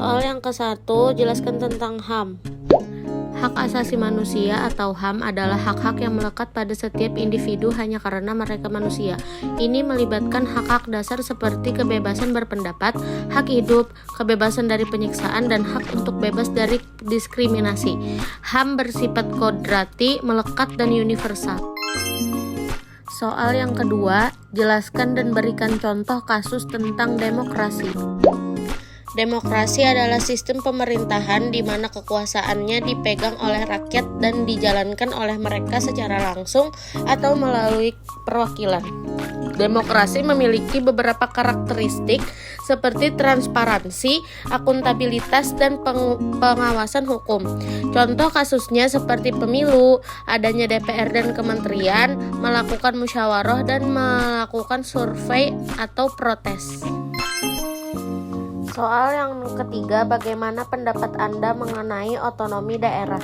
Soal yang ke-1, jelaskan tentang HAM. Hak asasi manusia atau HAM adalah hak-hak yang melekat pada setiap individu hanya karena mereka manusia. Ini melibatkan hak-hak dasar seperti kebebasan berpendapat, hak hidup, kebebasan dari penyiksaan, dan hak untuk bebas dari diskriminasi. HAM bersifat kodrati, melekat, dan universal. Soal yang kedua, jelaskan dan berikan contoh kasus tentang demokrasi. Demokrasi adalah sistem pemerintahan di mana kekuasaannya dipegang oleh rakyat dan dijalankan oleh mereka secara langsung atau melalui perwakilan. Demokrasi memiliki beberapa karakteristik seperti transparansi, akuntabilitas, dan pengawasan hukum. Contoh kasusnya seperti pemilu, adanya DPR dan kementerian, melakukan musyawarah, dan melakukan survei atau protes. Soal yang ketiga, bagaimana pendapat Anda mengenai otonomi daerah?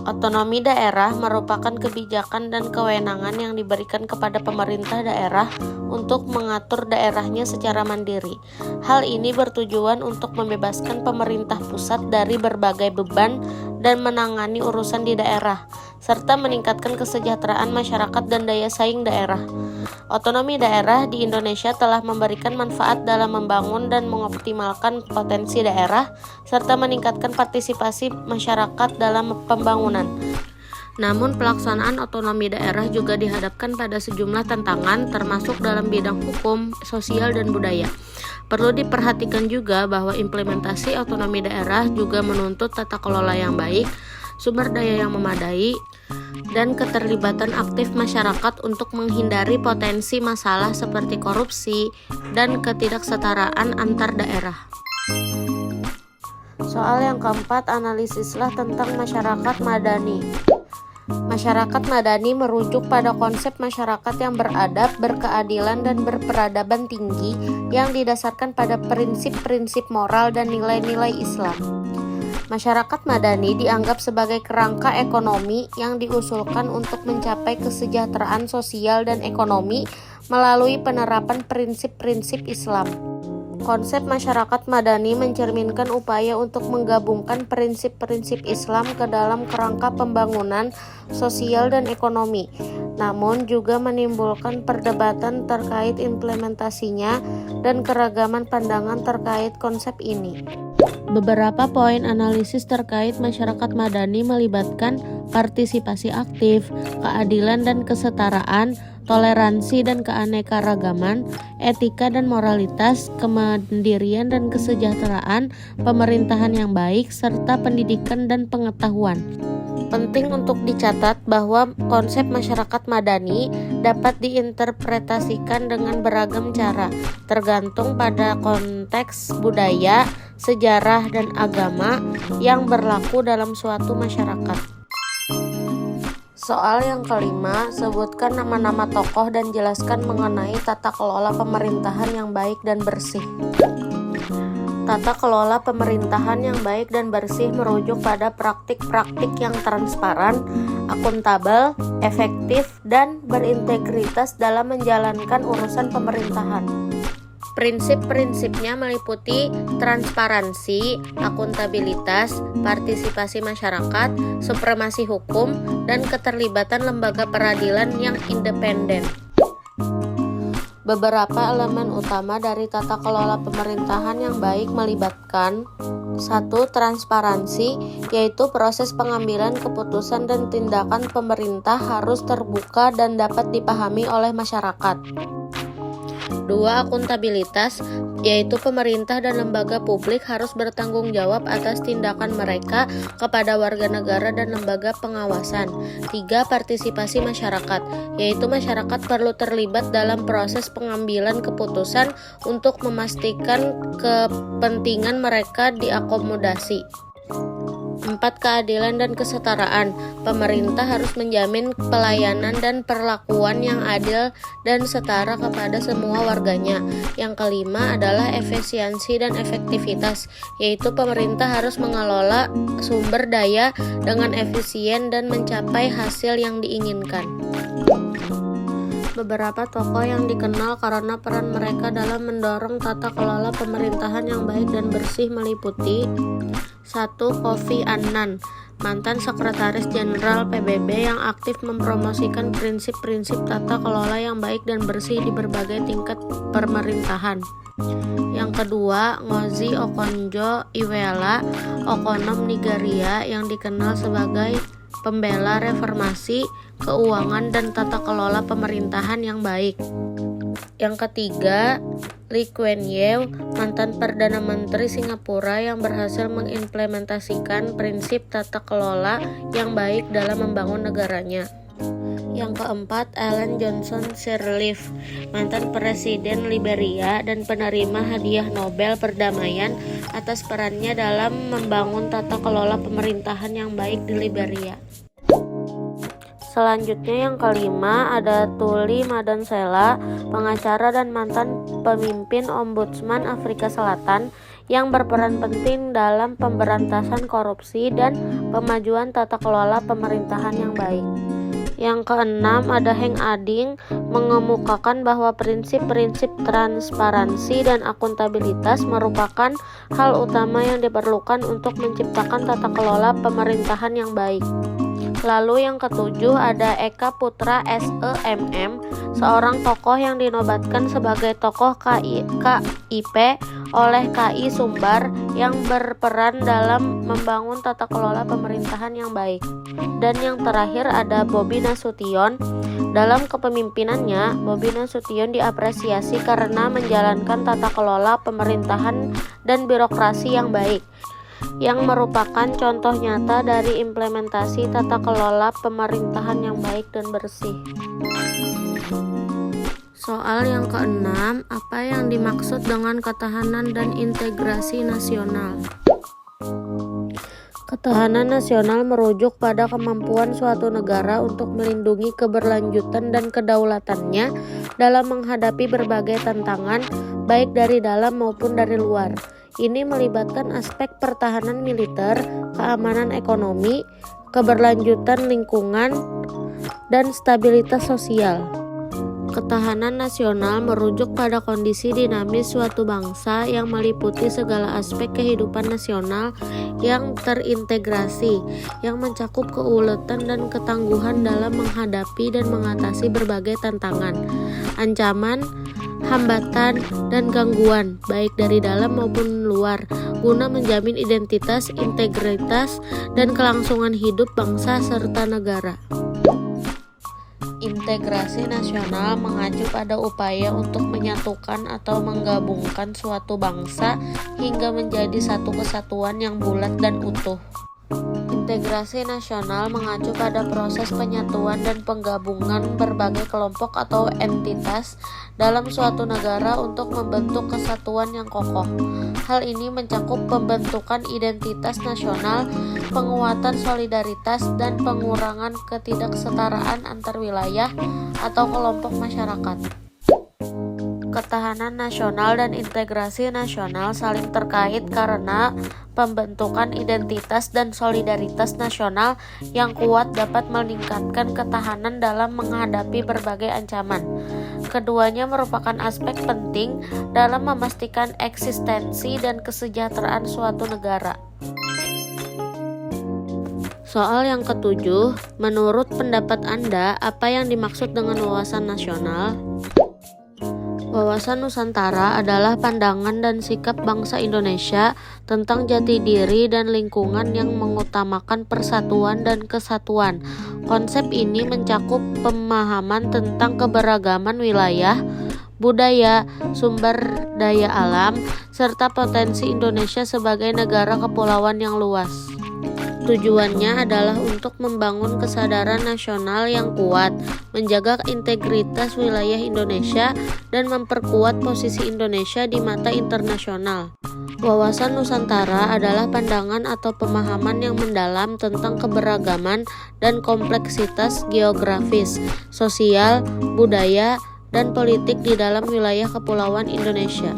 Otonomi daerah merupakan kebijakan dan kewenangan yang diberikan kepada pemerintah daerah untuk mengatur daerahnya secara mandiri. Hal ini bertujuan untuk membebaskan pemerintah pusat dari berbagai beban dan menangani urusan di daerah, serta meningkatkan kesejahteraan masyarakat dan daya saing daerah. Otonomi daerah di Indonesia telah memberikan manfaat dalam membangun dan mengoptimalkan potensi daerah, serta meningkatkan partisipasi masyarakat dalam pembangunan. Namun pelaksanaan otonomi daerah juga dihadapkan pada sejumlah tantangan termasuk dalam bidang hukum, sosial, dan budaya. Perlu diperhatikan juga bahwa implementasi otonomi daerah juga menuntut tata kelola yang baik, sumber daya yang memadai, dan keterlibatan aktif masyarakat untuk menghindari potensi masalah seperti korupsi dan ketidaksetaraan antar daerah. Soal yang keempat, analisislah tentang masyarakat madani. Masyarakat madani merujuk pada konsep masyarakat yang beradab, berkeadilan, dan berperadaban tinggi yang didasarkan pada prinsip-prinsip moral dan nilai-nilai Islam. Masyarakat madani dianggap sebagai kerangka ekonomi yang diusulkan untuk mencapai kesejahteraan sosial dan ekonomi melalui penerapan prinsip-prinsip Islam. Konsep masyarakat madani mencerminkan upaya untuk menggabungkan prinsip-prinsip Islam ke dalam kerangka pembangunan sosial dan ekonomi, namun juga menimbulkan perdebatan terkait implementasinya dan keragaman pandangan terkait konsep ini. Beberapa poin analisis terkait masyarakat madani melibatkan partisipasi aktif, keadilan dan kesetaraan, toleransi dan keanekaragaman, etika dan moralitas, kemandirian dan kesejahteraan, pemerintahan yang baik, serta pendidikan dan pengetahuan. Penting untuk dicatat bahwa konsep masyarakat madani dapat diinterpretasikan dengan beragam cara, tergantung pada konteks budaya, sejarah, dan agama yang berlaku dalam suatu masyarakat. Soal yang kelima, sebutkan nama-nama tokoh dan jelaskan mengenai tata kelola pemerintahan yang baik dan bersih. Tata kelola pemerintahan yang baik dan bersih merujuk pada praktik-praktik yang transparan, akuntabel, efektif, dan berintegritas dalam menjalankan urusan pemerintahan. Prinsip-prinsipnya meliputi transparansi, akuntabilitas, partisipasi masyarakat, supremasi hukum, dan keterlibatan lembaga peradilan yang independen. Beberapa elemen utama dari tata kelola pemerintahan yang baik melibatkan 1. Transparansi, yaitu proses pengambilan keputusan dan tindakan pemerintah harus terbuka dan dapat dipahami oleh masyarakat. 2. Akuntabilitas, yaitu pemerintah dan lembaga publik harus bertanggung jawab atas tindakan mereka kepada warga negara dan lembaga pengawasan. 3. Partisipasi masyarakat, yaitu masyarakat perlu terlibat dalam proses pengambilan keputusan untuk memastikan kepentingan mereka diakomodasi. 4. Keadilan dan kesetaraan. Pemerintah harus menjamin pelayanan dan perlakuan yang adil dan setara kepada semua warganya. Yang kelima adalah efisiensi dan efektivitas, yaitu pemerintah harus mengelola sumber daya dengan efisien dan mencapai hasil yang diinginkan. beberapa tokoh yang dikenal karena peran mereka dalam mendorong tata kelola pemerintahan yang baik dan bersih meliputi 1. Kofi Annan, mantan Sekretaris Jenderal PBB yang aktif mempromosikan prinsip-prinsip tata kelola yang baik dan bersih di berbagai tingkat pemerintahan. Yang kedua, Ngozi Okonjo-Iweala, okonom Nigeria yang dikenal sebagai pembela reformasi, keuangan, dan tata kelola pemerintahan yang baik. Yang ketiga, Lee Kuan Yew, mantan Perdana Menteri Singapura yang berhasil mengimplementasikan prinsip tata kelola yang baik dalam membangun negaranya. Yang keempat, Ellen Johnson Sirleaf, mantan Presiden Liberia dan penerima hadiah Nobel Perdamaian atas perannya dalam membangun tata kelola pemerintahan yang baik di Liberia. Selanjutnya yang kelima ada Tuli Madonsela, pengacara dan mantan pemimpin Ombudsman Afrika Selatan yang berperan penting dalam pemberantasan korupsi dan pemajuan tata kelola pemerintahan yang baik. Yang keenam ada Heng Ading, mengemukakan bahwa prinsip-prinsip transparansi dan akuntabilitas merupakan hal utama yang diperlukan untuk menciptakan tata kelola pemerintahan yang baik. Lalu yang ketujuh ada Eka Putra SEMM, seorang tokoh yang dinobatkan sebagai tokoh KIP oleh KI Sumbar yang berperan dalam membangun tata kelola pemerintahan yang baik. Dan yang terakhir ada Bobi Nasution. Dalam kepemimpinannya, Bobi Nasution diapresiasi karena menjalankan tata kelola pemerintahan dan birokrasi yang baik, yang merupakan contoh nyata dari implementasi tata kelola pemerintahan yang baik dan bersih. Soal yang keenam, apa yang dimaksud dengan ketahanan dan integrasi nasional? Ketahanan nasional merujuk pada kemampuan suatu negara untuk melindungi keberlanjutan dan kedaulatannya dalam menghadapi berbagai tantangan, baik dari dalam maupun dari luar. Ini melibatkan aspek pertahanan militer, keamanan ekonomi, keberlanjutan lingkungan, dan stabilitas sosial. Ketahanan nasional merujuk pada kondisi dinamis suatu bangsa yang meliputi segala aspek kehidupan nasional yang terintegrasi, yang mencakup keuletan dan ketangguhan dalam menghadapi dan mengatasi berbagai tantangan, ancaman, hambatan, dan gangguan, baik dari dalam maupun luar, guna menjamin identitas, integritas, dan kelangsungan hidup bangsa serta negara. Integrasi nasional mengacu pada upaya untuk menyatukan atau menggabungkan suatu bangsa hingga menjadi satu kesatuan yang bulat dan utuh. Integrasi nasional mengacu pada proses penyatuan dan penggabungan berbagai kelompok atau entitas dalam suatu negara untuk membentuk kesatuan yang kokoh. Hal ini mencakup pembentukan identitas nasional, penguatan solidaritas, dan pengurangan ketidaksetaraan antar wilayah atau kelompok masyarakat. Ketahanan nasional dan integrasi nasional saling terkait karena pembentukan identitas dan solidaritas nasional yang kuat dapat meningkatkan ketahanan dalam menghadapi berbagai ancaman. Keduanya merupakan aspek penting dalam memastikan eksistensi dan kesejahteraan suatu negara. Soal yang ketujuh, menurut pendapat Anda, apa yang dimaksud dengan wawasan nasional? Wawasan Nusantara adalah pandangan dan sikap bangsa Indonesia tentang jati diri dan lingkungan yang mengutamakan persatuan dan kesatuan. Konsep ini mencakup pemahaman tentang keberagaman wilayah, budaya, sumber daya alam, serta potensi Indonesia sebagai negara kepulauan yang luas. Tujuannya adalah untuk membangun kesadaran nasional yang kuat, menjaga integritas wilayah Indonesia, dan memperkuat posisi Indonesia di mata internasional. Wawasan Nusantara adalah pandangan atau pemahaman yang mendalam tentang keberagaman dan kompleksitas geografis, sosial, budaya, dan politik di dalam wilayah kepulauan Indonesia.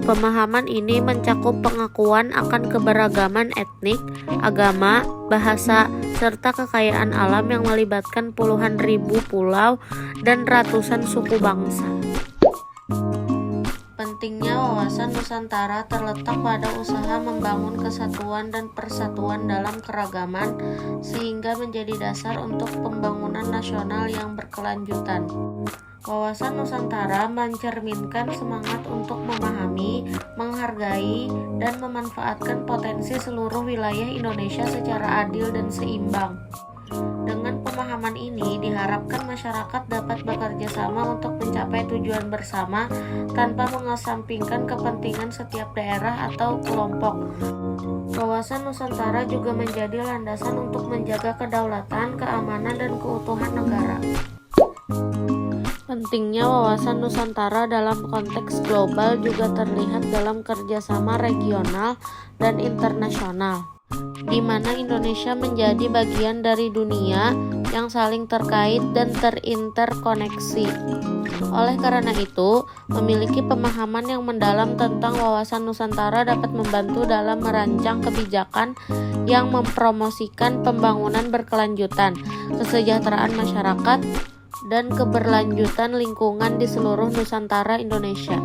Pemahaman ini mencakup pengakuan akan keberagaman etnik, agama, bahasa, serta kekayaan alam yang melibatkan puluhan ribu pulau dan ratusan suku bangsa. Pentingnya wawasan Nusantara terletak pada usaha membangun kesatuan dan persatuan dalam keragaman sehingga menjadi dasar untuk pembangunan nasional yang berkelanjutan. Wawasan Nusantara mencerminkan semangat untuk memahami, menghargai, dan memanfaatkan potensi seluruh wilayah Indonesia secara adil dan seimbang. Dengan pemahaman ini, diharapkan masyarakat dapat bekerja sama untuk mencapai tujuan bersama tanpa mengesampingkan kepentingan setiap daerah atau kelompok. Wawasan Nusantara juga menjadi landasan untuk menjaga kedaulatan, keamanan, dan keutuhan negara. Pentingnya wawasan Nusantara dalam konteks global juga terlihat dalam kerjasama regional dan internasional, di mana Indonesia menjadi bagian dari dunia yang saling terkait dan terinterkoneksi. Oleh karena itu, memiliki pemahaman yang mendalam tentang wawasan Nusantara dapat membantu dalam merancang kebijakan yang mempromosikan pembangunan berkelanjutan, kesejahteraan masyarakat, dan keberlanjutan lingkungan di seluruh Nusantara Indonesia.